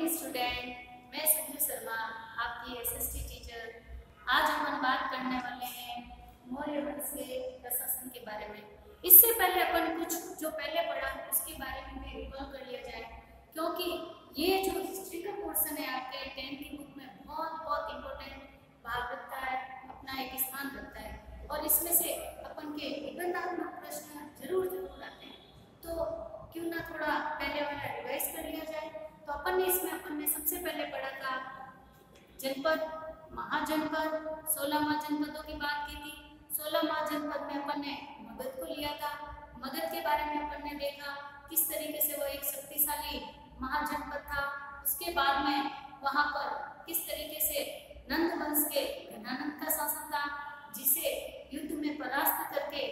Student, मैं संजू शर्मा, आपकी SST teacher. आज हम बात करने वाले हैं मौर्य वंश के प्रशासन के बारे में। इससे पहले अपन कुछ जो पहले पढ़ा उसके बारे में भी रिकॉल कर लिया जाए, क्योंकि ये जो हिस्ट्री का पोर्शन है आपके 10th की बुक में बहुत इम्पोर्टेंट भाग रखता है, अपना एक स्थान रखता है और इसमें से अपन के निबंधात्मक प्रश्न जरूर आते हैं। तो क्यों ना थोड़ा पहले वाला रिवाइज कर लिया जाए। तो अपन ने सबसे पहले पढ़ा था जनपद, महाजनपद, 16 महाजनपदों की बात की थी। 16 महाजनपद में अपन ने मगध को लिया था। मगध के बारे में अपन ने देखा किस तरीके से वो एक शक्तिशाली महाजनपद था। उसके बाद में वहां पर किस तरीके से नंद वंश के घनानंद का शासन था, जिसे युद्ध में परास्त करके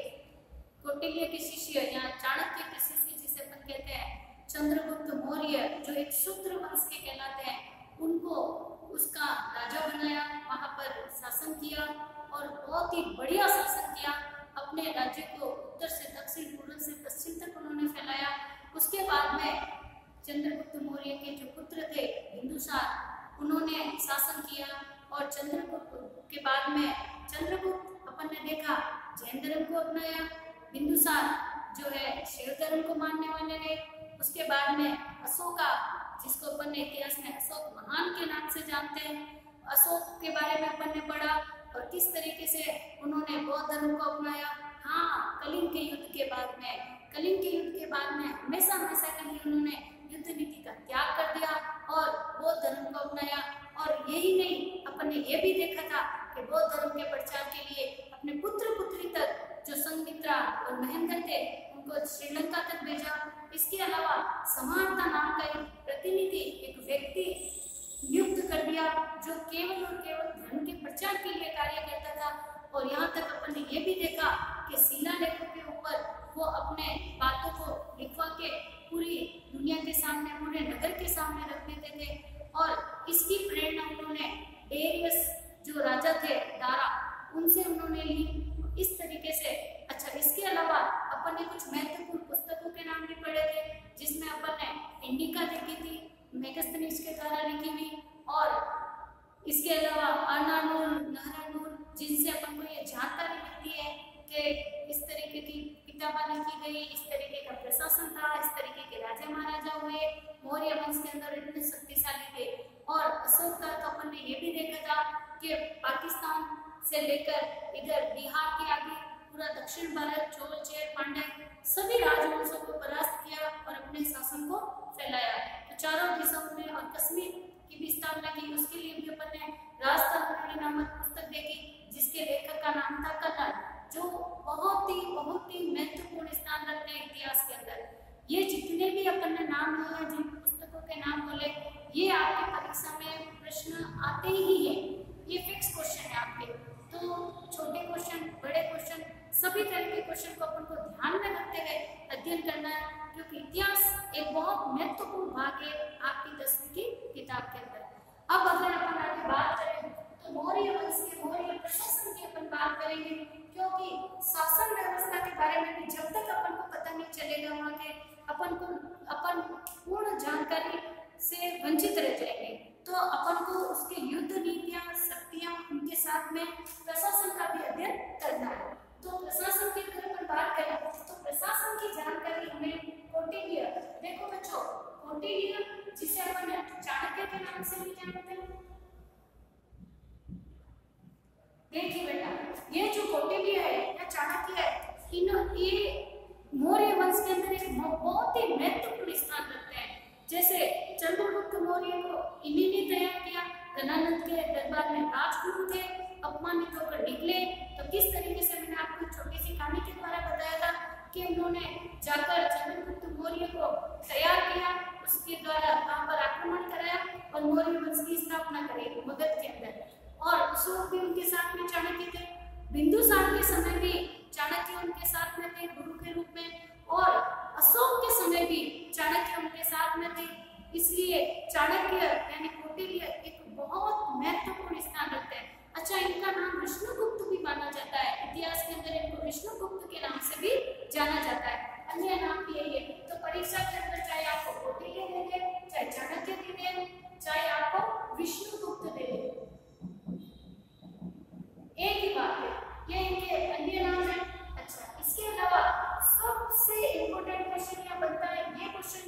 कौटिल्य के शिष्य या चाणक्य के शिष्य जिसे अपन कहते हैं चंद्रगुप्त मौर्य, जो एक शूद्र वंश के कहलाते हैं, उनको उसका राजा बनाया, वहां पर शासन किया और बहुत ही बढ़िया शासन किया। अपने राज्य को उत्तर से दक्षिण, पूर्व से पश्चिम तक उन्होंने फैलाया। उसके बाद में चंद्रगुप्त मौर्य के जो पुत्र थे बिंदुसार, उन्होंने शासन किया और चंद्रगुप्त के बाद में चंद्रगुप्त अपन ने देखा जैन धर्म को अपनाया। बिंदुसार जो है शैव धर्म को मानने वाले रहे। उसके बाद में अशोका, जिसको अपन ने इतिहास में अशोक महान के नाम से जानते हैं, अशोक के बारे में अपन ने पढ़ा और किस तरीके से उन्होंने बौद्ध धर्म को अपनाया। हाँ, कलिंग के युद्ध के बाद में हमेशा के लिए उन्होंने युद्ध नीति का त्याग कर दिया और बौद्ध धर्म को अपनाया। और यही नहीं, अपन ने यह भी देखा था कि बौद्ध धर्म के प्रचार के लिए अपने पुत्र पुत्री तक, जो संघमित्रा और महेंद्र थे, उनको श्रीलंका तक भेजा। इसके अलावा समानता नाम का एक प्रतिनिधि, एक व्यक्ति नियुक्त कर दिया, जो केवल और केवल धर्म के प्रचार के लिए कार्य करता था। और यहाँ तक अपन ने यह भी देखा कि शिलालेखों के ऊपर वो अपने बातों को लिखवा के पूरी दुनिया के सामने, पूरे नगर के सामने रख देते थे। और इसकी प्रेरणा उन्होंने डेरियस जो राजा थे दारा, उनसे उन्होंने ली। इस तरीके से अच्छा, इसके अलावा अपन ने कुछ महत्वपूर्ण पुस्तकों के नाम भी पढ़े थे, जिसमें अपन ने इंडिका लिखी थी, मेगस्थनीज के द्वारा लिखी हुई, और इसके अलावा अर्नानूर, नहरानूर, जिनसे अपन को ये जानकारी मिलती है कि इस तरीके की किताबें लिखी गई, इस तरीके का प्रशासन था, इस तरीके के राजा महाराजा हुए, मौर्य वंश के अंदर इतने शक्तिशाली थे। और अशोक का तो अपन ने ये भी देखा था कि पाकिस्तान से लेकर इधर बिहार के आगे पूरा दक्षिण भारत, चोल, चेर, पांड्य सभी राजवंशों को परास्त किया और अपने शासन को फैलाया। तो चारों दिशाओं में और कश्मीर की भी स्थापना की। उसके लिए भी अपन ने राजस्थान नामक पुस्तक देखी, जिसके लेखक का नाम था कन्नड़, जो बहुत ही महत्वपूर्ण स्थान रखते हैं इतिहास के अंदर। ये जितने भी अपन ने नाम लिए, जिन पुस्तकों के नाम बोले, ये आपके परीक्षा में प्रश्न आते ही है। ये फिक्स क्वेश्चन है आपके। तो छोटे क्वेश्चन, बड़े क्वेश्चन, सभी तरह के क्वेश्चन को अपन को ध्यान में रखते हुए अध्ययन करना है, क्योंकि इतिहास एक बहुत महत्वपूर्ण भाग है आपकी 10वीं की किताब के अंदर। अब अगर अपन आगे बात करें तो मौर्य वंश के मौर्य प्रशासन की अपन बात करेंगे, क्योंकि शासन व्यवस्था के बारे में भी जब तक अपन को पता नहीं चलेगा वहाँ के, अपन पूर्ण जानकारी से वंचित रह जाएंगे। तो अपन को उसके युद्ध नीतियां, शक्तियां, उनके साथ में प्रशासन का भी अध्ययन करना है। तो प्रशासन की अगर अपन बात करें तो प्रशासन की जानकारी हमें कौटिल्य, देखो बच्चों, कौटिल्य जिसे अपन चाणक्य के नाम से भी जानते हैं। देखिए बेटा, ये जो कौटिल्य है या चाणक्य है, ये मौर्य वंश के अंदर एक बहुत ही महत्वपूर्ण स्थान रखते हैं। जैसे चंद्रगुप्त मौर्य को इन्हीं ने तैयार किया, घनानंद के दरबार में राजगुरु थे, अपमानित होकर निकले। तो किस तरीके से मैंने आपको छोटी सी कहानी के द्वारा बताया था कि उन्होंने जाकर चंद्रगुप्त मौर्य को तैयार किया, उसके द्वारा वहां पर आक्रमण कराया और मौर्य वंश की स्थापना करी मगध के अंदर। और अशोक भी उनके साथ में चाणक्य थे, बिंदुसार के समय भी चाणक्य उनके साथ में थे गुरु के रूप में, और अशोक के समय भी चाणक्य उनके साथ में थे। इसलिए चाणक्य यानी कौटिल्य एक बहुत महत्वपूर्ण स्थान रखते हैं। अच्छा, इनका नाम विष्णुगुप्त भी माना जाता है, इतिहास के अंदर इनको विष्णुगुप्त के नाम से भी जाना जाता है, अन्य नाम भी यही है। तो परीक्षा के अंदर चाहे आपको कौटिल्य दे दे, चाहे चाणक्य दे दे,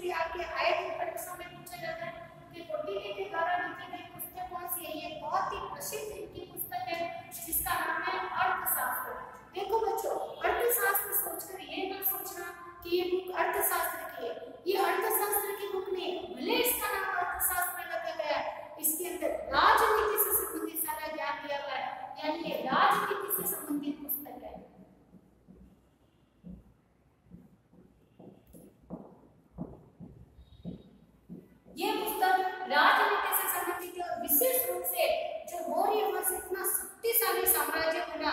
भी आपके आए दिन परीक्षा में पूछा जाता है कि कौटिल्य के द्वारा लिखी गई पुस्तक कौन सी है। ये बहुत ही प्रसिद्ध इनकी पुस्तक है जिसका नाम है अर्थशास्त्र। देखो बच्चों, अर्थशास्त्र सोचकर ये ना सोचना कि ये बुक अर्थशास्त्र की है। ये अर्थशास्त्र की बुक नहीं, भले इसका नाम अर्थशास्त्र रखा गया है, इसके अंदर राजनीति से संबंधित सारा ज्ञान दिया गया है, यानी ये राजनीति से संबंधित पुस्तक है। ये पुस्तक राजनीति से संबंधित है और विशेष रूप से जो मौर्य वंश इतना शक्तिशाली साम्राज्य बना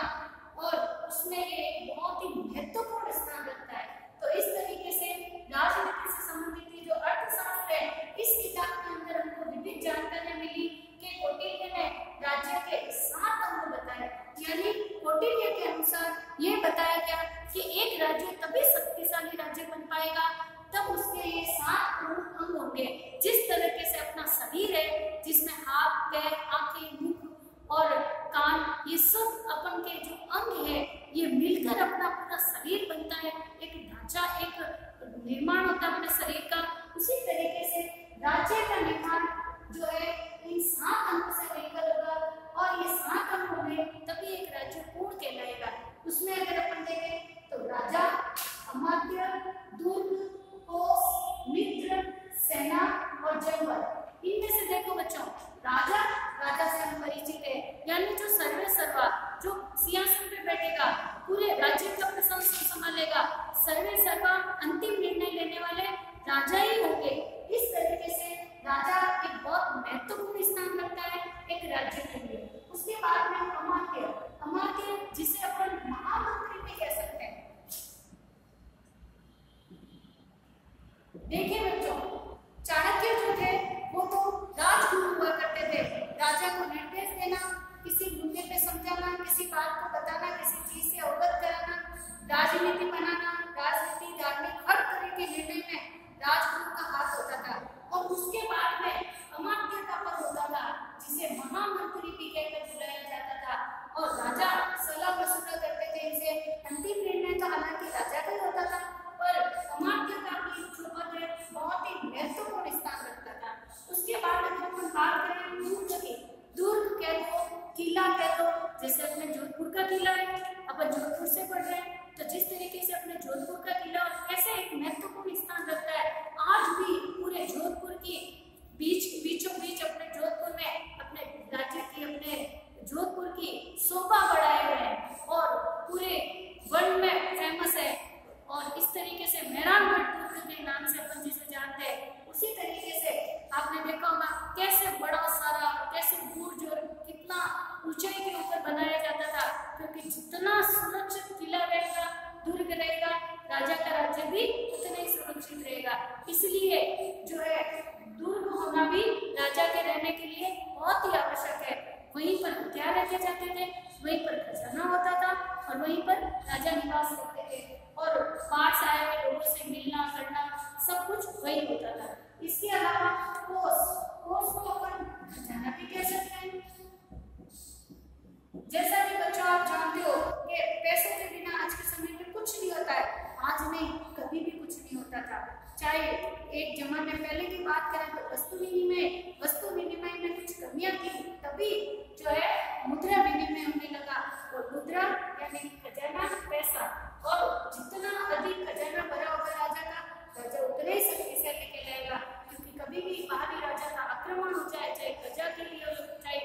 और उसमें ये बहुत ही महत्वपूर्ण स्थान रखता है। तो इस तरीके से राजनीति से संबंधित जो अर्थशास्त्र है, इस किताब के अंदर हमको विभिन्न जानकारियां मिली कि कौटिल्य ने राज्य के 7 अंग बताए, यानी कौटिल्य के अनुसार ये बताया गया कि एक राज्य तभी शक्तिशाली राज्य बन पाएगा तब उसके ये 7 प्रमुख अंग होंगे। जिस तरीके से अपना शरीर है जिसमें हाथ, पैर, आंखें, मुख और कान, ये सब अपन के जो अंग है ये मिलकर अपना पूरा शरीर बनता है, एक ढांचा, एक निर्माण होता है अपने शरीर का। उसी तरीके से राज्य का निर्माण जो है इन 7 अंगों से मिलकर होगा और ये 7 अंग होंगे तभी एक राज्य पूर्ण कहलाएगा। उसमें अगर अपन देखें तो राजा, अमात्य, दुर्ग, कोष, मित्र, सेना और जंगल। इनमें से देखो बच्चों, राजा, राजा से हम परिचित है, यानी जो सर्वे सर्वा, जो सिंहासन पे बैठेगा, पूरे राज्य का प्रशासन संभालेगा, सर्वे सर्वा अंतिम निर्णय लेने वाले राजा ही होंगे। इस तरीके से राजा एक बहुत महत्वपूर्ण स्थान रखता है एक राज्य के लिए। उसके बाद में अमात्य, अमात्य जिसे अपन महामंत्री भी कह सकते हैं। देखिए बच्चों, चाणक्य जो थे वो तो राजगुरु हुआ करते थे। राजा को निर्देश देना, किसी मुद्दे पे समझाना, किसी बात को बताना, किसी चीज से अवगत कराना, राजनीति बनाना, राजनीति, धार्मिक हर तरह के निर्णय में राजगुरु का हाथ होता था। और उसके बाद में अमात्य का पद होता था जिसे महामंत्री भी कहकर बुलाया जाता था और राजा सलाह मशवरा करते थे इनसे। अंतिम निर्णय तो हालांकि राजा का ही होता था पर अमात्य का भी जो पद है बहुत ही महत्वपूर्ण स्थान रखता था। उसके बाद अगर अपन बात करें दुर्ग की, दुर्ग कह दो, किला कह दो, जैसे अपने जोधपुर का किला है, अपन जोधपुर से पढ़ रहे हैं तो जिस तरीके से अपने जोधपुर का किला कैसे एक महत्वपूर्ण स्थान रखता है, आज भी पूरे जोधपुर की बीचों बीच अपने जोधपुर में अपने राज्य की, अपने जोधपुर की शोभा बढ़ाए हुए हैं और पूरे वर्ल्ड में फेमस है। और इस तरीके से मेहरानगढ़ दुर्ग के नाम से अपन जिसे जानते हैं, उसी तरीके से आपने देखा होगा कैसे बड़ा सारा, कैसे बुर्ज और कितना ऊंचाई के ऊपर बनाया जाता था, क्योंकि जितना सुरक्षित किला रहेगा, दुर्ग रहेगा, राजा का राज्य भी उतना ही सुरक्षित रहेगा। इसलिए जो है दुर्ग होना भी राजा के रहने के लिए बहुत ही आवश्यक है। वहीं पर क्या रखे जाते थे, वहीं पर खजाना होता था और वहीं पर राजा निवास करते थे और बाहर से आए हुए लोगों से मिलना करना सब कुछ वही होता था। इसके अलावा कोष, कोष को अपन खजाना भी कह सकते हैं। जैसा कि बच्चों आप जानते हो कि पैसों के बिना आज के समय में कुछ नहीं होता है। आज नहीं, कभी भी कुछ नहीं होता था। चाहे एक जमाने पहले की बात करें तो वस्तु विनिमय में कुछ कमियां थी, तभी जो है मुद्रा विनिमय होने लगा और मुद्रा यानी खजाना, पैसा, और जितना अधिक खजाना भरा होगा राजा का, राजा उतने ही शक्तिशाली कहलाएगा। क्योंकि कभी भी बाहरी राजा का आक्रमण हो जाए, चाहे प्रजा के लिए हो, चाहे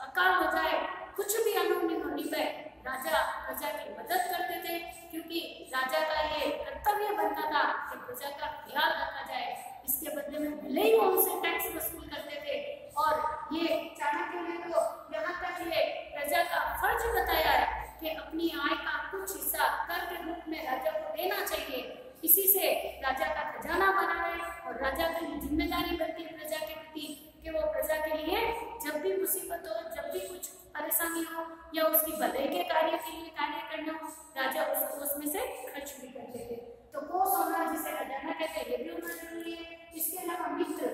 अकाल हो जाए, कुछ भी अनहोनी होने पर राजा प्रजा की मदद करते थे, क्योंकि राजा का ये कर्तव्य बनता था कि प्रजा का ख्याल रखा जाए। इसके बदले में भले ही वो उनसे टैक्स वसूल करते थे और ये चाणक्य ने तो यहाँ तक ये प्रजा का फर्ज बताया है कि अपनी आय का कुछ हिस्सा कर के रूप में राजा को देना चाहिए। इसी से राजा का खजाना बना है और राजा की जिम्मेदारी बनती है प्रजा के प्रति कि वो प्रजा के लिए जब भी मुसीबत हो, जब भी कुछ परेशानी हो या उसकी भलाई के कार्य के लिए कार्य करना हो, राजा उसको उसमें से खर्च भी करते थे। तो कोष होना, जिसे खजाना कहते हैं, ये भी होना जरूरी है। इसके अलावा मित्र,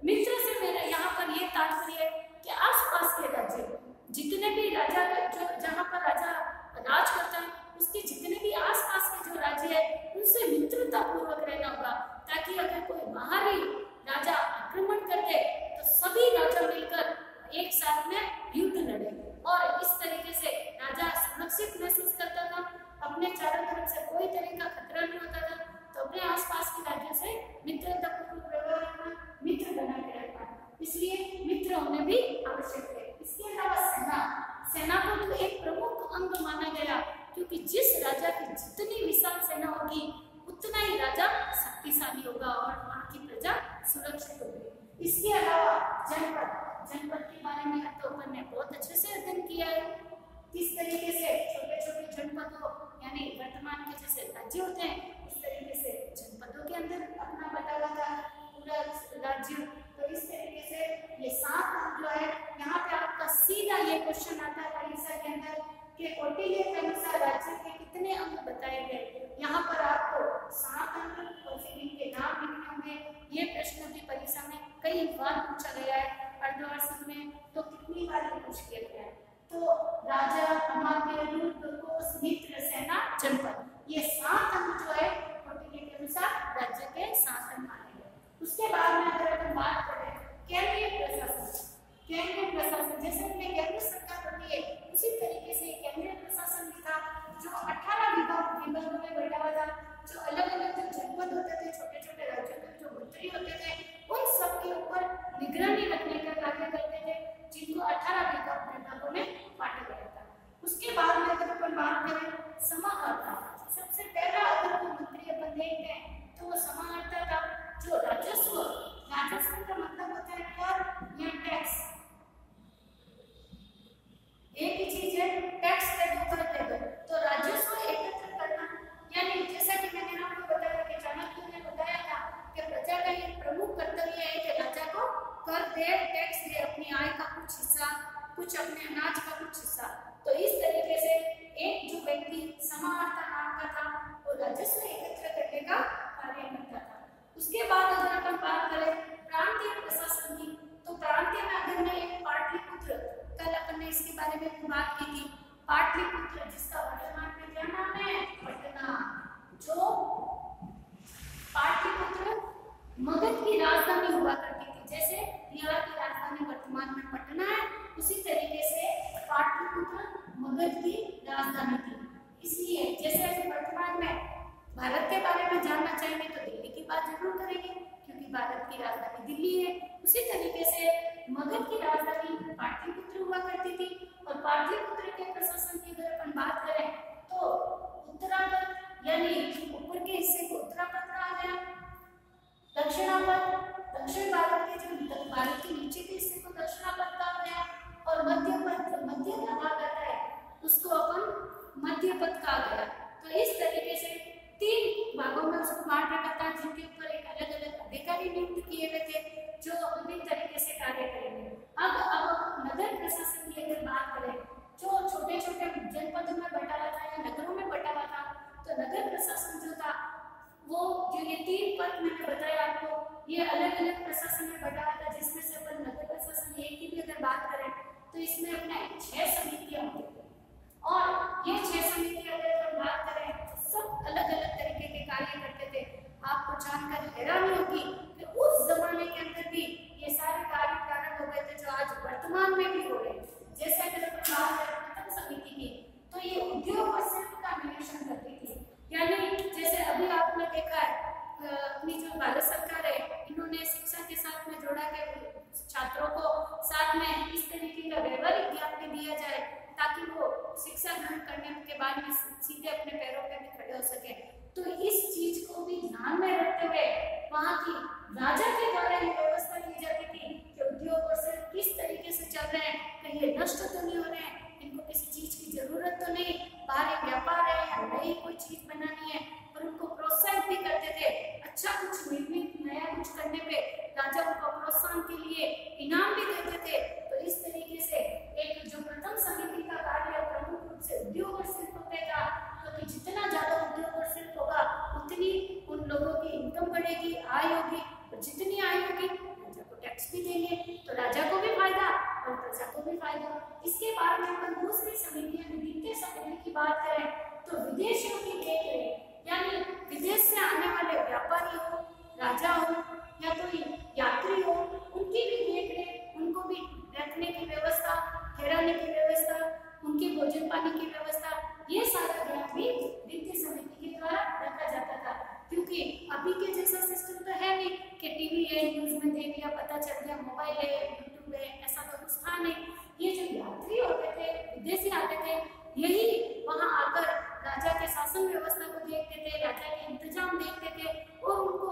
मित्र से मेरा यहाँ पर ये तात्पर्य है कि आसपास के राज्य जितने भी राजा जो जहाँ पर राजा राज करता है, उसके जितने भी आसपास के जो राज्य है उनसे मित्रता पूर्वक रहना होगा, ताकि अगर कोई बाहर सुरक्षित होगी। इसके अलावा जनपद के बारे में तो अपन ने बहुत अच्छे से अध्ययन किया है, किस तरीके से छोटे छोटे जनपदों यानी वर्तमान के जैसे राज्य होते हैं उस तरीके से जनपदों के अंदर अपना बटा हुआ था पूरा राज्य। तो इस तरीके से ये 7 अंक जो है यहाँ पे आपका सीधा ये क्वेश्चन आता है परीक्षा के अंदर कि कौटिल्य के अनुसार राज्य के कितने अंक बताए गए। यहाँ पर आपको 7 अंक और फिर इनके नाम लिखने होंगे। ये प्रश्न भी परीक्षा में कई बार पूछा गया है, अर्धवार्षिक में तो कितनी बार पूछ लिया गया है। तो राजा, अमात्य, दूत, कोष, मित्र, सेना, जनपद, ये 7 अंक जो है कौटिल्य के अनुसार राज्य के 7 अंक माने गए। उसके बाद में अगर अपन बात करें केंद्रीय प्रशासन, जैसे हमने केंद्र सरकार होती है उसी तरीके से केंद्रीय प्रशासन भी था जो 18 विभागों में बटा हुआ था। जो अलग अलग जो जनपद होते थे, छोटे छोटे राज्यों के जो मंत्री होते थे, उन सब के ऊपर निगरानी रखने का कार्य करते थे, जिनको 18 विभागों में बांटा गया था। उसके बाद में अगर अपन बात करें समाहर्ता, सबसे पहला अगर कोई मंत्री अपन देखते हैं तो वो समाहर्ता था, जो राजस्व का मतलब होता है कर या टैक्स। एक ही चीज है टैक्स के ऊपर टेबल, तो राजस्व एकत्र करना, यानी जैसा कि मैंने आपको बताया कि चाणक्य ने बताया था कि प्रजा का एक प्रमुख कर्तव्य है कि राजा को कर दे, टैक्स दे, अपनी आय का कुछ हिस्सा, कुछ अपने अनाज का कुछ हिस्सा। तो इस तरीके से एक जो व्यक्ति समाहर्ता नाम का था वो राजस्व एकत्र करने का कार्य करता था। उसके बाद अगर अपन बात करें प्रांतीय प्रशासन की, तो प्रांतीय में अगर मैं एक पाटलिपुत्र, कल अपन ने इसके बारे में बात की थी, पाटलिपुत्र जिसका वर्तमान में क्या नाम है पटना, जो पाटलिपुत्र मगध की राजधानी हुआ करती थी। जैसे बिहार की राजधानी वर्तमान में पटना है, उसी तरीके से पाटलिपुत्र मगध की राजधानी थी। इसलिए जैसे वर्तमान में भारत के बारे में जानना चाहेंगे तो दिल्ली की बात जरूर करेंगे क्योंकि भारत की राजधानी दिल्ली है। उसी तरीके से मगध की राजधानी पाटलिपुत्र हुआ करती थी। और पाटलिपुत्र के प्रशासन की अगर अपन बात करें तो उत्तरापद यानी ऊपर के हिस्से को उत्तरापद कहा गया, दक्षिण भारत के जो भारत के नीचे के हिस्से को दक्षिणापद कहा गया, और मध्य का भाग आता है उसको अपन मध्यपद कहा गया। तो इस तरीके से 3 भागों में उसको बांट रखा था, जिनके ऊपर एक अलग अलग अधिकारी नियुक्त किए हुए थे जो विभिन्न तरीके से कार्य करेंगे। अब नगर प्रशासन की अगर बात करें, जो छोटे छोटे जनपदों में बटा हुआ था या नगरों में बटा हुआ था, तो नगर प्रशासन जो था वो जो ये 3 पद मैंने बताया आपको, ये अलग अलग प्रशासन में बटा हुआ था, जिसमें से अपन नगर प्रशासन एक की भी अगर बात करें तो इसमें अपने 6 समितियां होती थी। और ये 6 समितियां अगर हम बात करें तो सब अलग अलग तरीके के कार्य करते थे। आपको जानकर हैरानी होगी कि उस जमाने के अंदर भी ये सारे कार्य प्रारंभ हो गए थे जो आज वर्तमान में भी हो रहे हैं। जैसे अगर अपन बात करें प्रथम समिति की, तो ये उद्योग और शिल्प का निरीक्षण करती थी। यानी जैसे अभी आपने देखा है अपनी जो भारत सरकार है, इन्होंने शिक्षा के साथ में जोड़ा के छात्रों को साथ में इस तरीके का व्यवहारिक ज्ञान भी दिया जाए ताकि वो शिक्षा ग्रहण करने के बाद में सीधे अपने पैरों पे भी खड़े हो सके। तो इस चीज को भी ध्यान में रखते हुए वहाँ की राजा के द्वारा ये व्यवस्था की जाती थी कि उद्योग और शिल्प किस तरीके से चल रहे हैं, कहीं ये नष्ट तो नहीं हो रहे हैं, इनको किसी चीज की जरूरत तो नहीं, बाहर एक व्यापार है या नई कोई चीज बनानी है, और उनको प्रोत्साहित भी करते थे। अच्छा कुछ निर्मित नया कुछ करने पे राजा उनको प्रोत्साहन के लिए इनाम भी देते थे। तो इस तरीके से एक जो प्रथम समिति का कार्य प्रमुख रूप से उद्योग और शिल्प पे था, क्योंकि जितना ज्यादा उद्योग और शिल्प होगा उतनी उन लोगों की इनकम बढ़ेगी, आय होगी, और जितनी आय होगी राजा को टैक्स भी देंगे, तो राजा को भी फायदा और प्रजा को भी फायदा। इसके बाद में अपन दूसरी समिति यानी द्वितीय समिति की बात करें तो विदेशियों की देखरेख, यानी विदेश से आने वाले व्यापारी हो, राजा हो या कोई यात्री हो, उनकी भी देखरेख, उनको भी रखने की व्यवस्था, ठहराने की व्यवस्था, उनके भोजन पानी की व्यवस्था, ये सारा ध्यान भी वित्तीय समिति के द्वारा रखा जाता था। क्योंकि अभी के जैसा सिस्टम तो है नहीं कि टीवी है, न्यूज में देख लिया, पता चल गया, मोबाइल है, यूट्यूब है, ऐसा तो कुछ था नहीं। ये जो यात्री होते थे, विदेशी आते थे, यही वहां आकर राजा के शासन व्यवस्था को देखते थे, राजा के इंतजाम देखते थे और उनको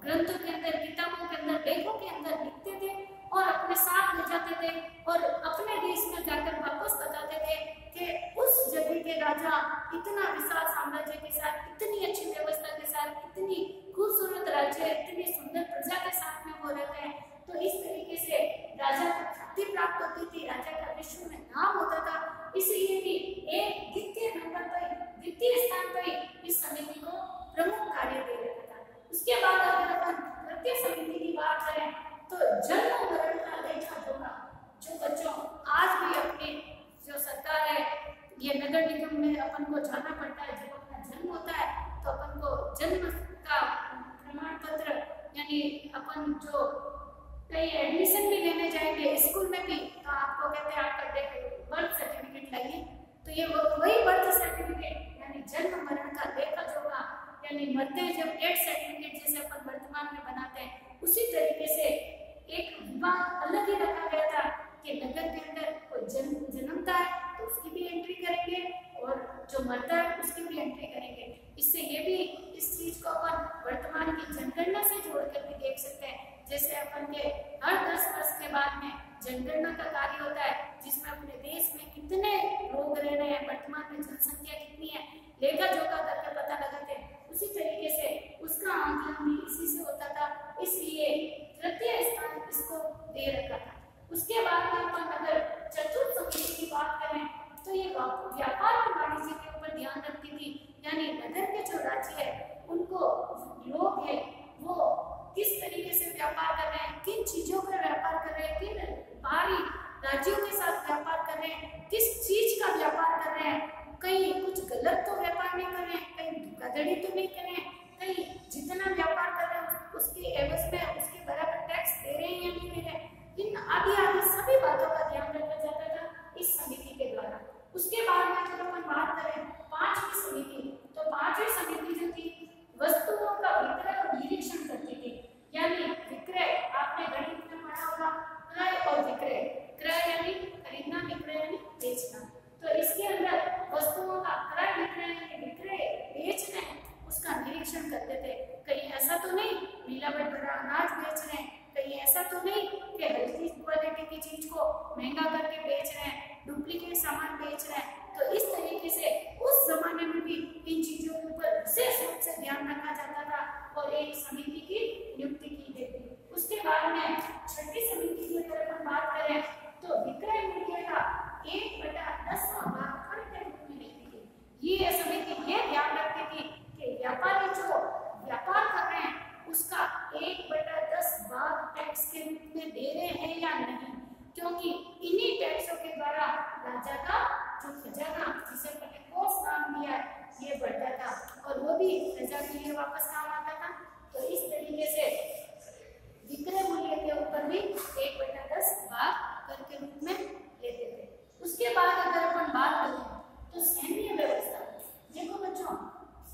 ग्रंथों के अंदर, किताबों के अंदर, लेखों के अंदर लिखते थे और अपने साथ ले जाते थे और अपने देश में जाकर वापस बताते थे कि उस जगह के राजा इतना विशाल साम्राज्य के साथ, इतनी अच्छी व्यवस्था के साथ, इतनी खूबसूरत राज्य, इतनी सुंदर प्रजा के साथ में वो रहते हैं। तो इस तरीके से राजा को ख्याति प्राप्त होती थी, राजा का विश्व में नाम होता था। इसलिए भी एक द्वितीय नंबर पर, द्वितीय स्थान पर इस समिति को प्रमुख कार्य दे रखा था। उसके बाद अगर अपन तृतीय समिति की बात करें तो जन्म मरण का लेखा जोखा, जो बच्चों आज भी अपनी जो सरकार है, ये नगर निगम में अपन को जाना पड़ता है। जब अपना जन्म होता है तो अपन को जन्म का प्रमाण पत्र, यानी अपन जो कहीं एडमिशन भी लेने जाएंगे स्कूल में भी, तो आपको कहते हैं आपका बर्थ सर्टिफिकेट लाइए। तो ये वही बर्थ सर्टिफिकेट यानी जन्म मरण का लेखा जोखा, यानी मरते जब डेथ सर्टिफिकेट जैसे अपन वर्तमान में बनाते हैं, उसी तरीके से एक विभाग अलग ही रखा गया था कि नगर के अंदर कोई जन्मता है तो उसकी भी एंट्री करेंगे और जो मरता है उसकी भी एंट्री करेंगे। इससे ये भी इस चीज को अपन वर्तमान की जनगणना से जोड़कर भी देख सकते हैं। जैसे अपन के हर 10 वर्ष के बाद में जनगणना का कार्य होता है, जिसमें अपने देश में कितने लोग रह रहे हैं, वर्तमान में जनसंख्या कितनी है, लेखा जोखा करके पता लगाते हैं। उसी तरीके से उसका आंकलन भी इसी से होता था, इसलिए तृतीय स्थान इसको दे रखा था। उसके बाद में अपन अगर चतुर्थ समिति की बात करें तो ये व्यापार और वाणिज्य के ऊपर ध्यान रखती थी, यानी नगर के जो राज्य है उनको लोग है वो किस तरीके से व्यापार कर रहे हैं, किन चीजों का व्यापार कर रहे हैं, किन बाहरी राज्यों के साथ व्यापार कर रहे हैं, किस चीज का व्यापार कर रहे हैं, कहीं कुछ गलत तो व्यापार नहीं कर रहे हैं, कहीं धोखाधड़ी तो नहीं कर रहे हैं, कहीं जितना व्यापार कर रहे हैं उसके एवज में उसके बराबर टैक्स दे रहे हैं या नहीं दे रहे हैं। इन आदि आदि सभी बातों का ध्यान रखा जाता था इस समिति के द्वारा। उसके बाद में जब अपन बात करें पांचवी समिति, तो पांचवी समिति जो थी वस्तुओं का विक्रय और निरीक्षण करती थी, यानी विक्रय आपने गणित में पढ़ा होगा, क्रय और विक्रय। क्रय यानी खरीदना, विक्रय यानी बेचना। तो इसके अंदर वस्तुओं का क्रय विक्रय यानी विक्रय बेचना उसका निरीक्षण करते थे। कहीं ऐसा तो नहीं मिलावट भरा अनाज बेच रहे हैं, कहीं ऐसा तो नहीं कि हल्की क्वालिटी की चीज को महंगा करके बेच रहे हैं, डुप्लीकेट सामान बेच रहे हैं। तो इस तरीके से उस जमाने में भी इन चीजों के ऊपर विशेष रूप से ध्यान रखा जाता था और एक समिति की नियुक्ति की गई थी। उसके बाद में छठी समिति की अगर अपन बात करें तो विक्रय मूल्य का 1/10वां भाग कर के रूप में लेती थी। ये समिति ये ध्यान रखती थी कि व्यापारी जो व्यापार कर रहे हैं उसका 1/10 भाग टैक्स के रूप में दे रहे हैं या नहीं, क्योंकि इन्हीं टैक्सों के द्वारा राजा का जो खजाना, जिसे पहले कोष नाम दिया, ये बढ़ता था और वो भी प्रजा के लिए वापस काम आता था। तो इस तरीके से विक्रय मूल्य के ऊपर भी 1/10 भाग कर के रूप में लेते थे। उसके बाद अगर अपन बात करें तो सैन्य व्यवस्था, देखो बच्चों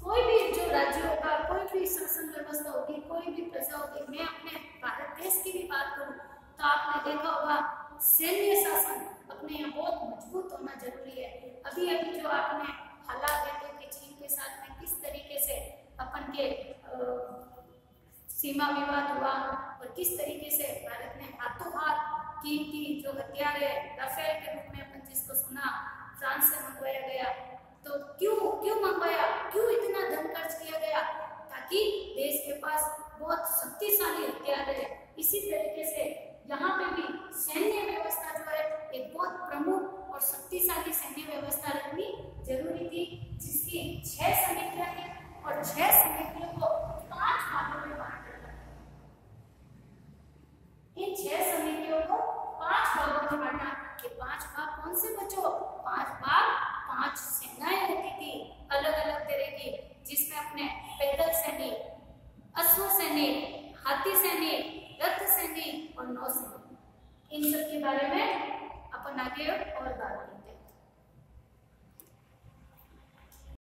कोई भी जो राज्य होगा, कोई भी शासन व्यवस्था होगी, कोई भी प्रजा होगी, मैं अपने भारत देश की भी बात करूं तो आपने देखा होगा सैन्य शासन अपने यहाँ बहुत मजबूत होना जरूरी है। अभी अभी जो आपने हालात देखे कि चीन के साथ में किस तरीके से अपन के सीमा विवाद हुआ और किस तरीके से भारत ने हाथों हाथ कीमती जो हथियार है राफेल के रूप में अपन जिसको सुना फ्रांस से मंगवाया गया, तो क्यों मंगवाया, क्यों इतना धन खर्च किया गया, ताकि देश के पास बहुत शक्तिशाली हथियार है। इसी तरीके से यहाँ पे भी सैन्य व्यवस्था जो है एक बहुत प्रमुख और शक्तिशाली सैन्य व्यवस्था रखनी जरूरी थी, जिसकी 6 समितियां थी और 6 समितियों को 5 भागों में बांटा था। इन 6 समितियों को 5 भागों में बांटा। ये 5 भाग कौन से बच्चों? 5 भाग 5 सेनाएं होती थी अलग अलग तरह की, जिसमें अपने पैदल सैनिक, अश्व सैनिक, हाथी सैनिक, रथ सैनिक और नौ सैनिक, इन सब के बारे में अपन आगे और बात करेंगे।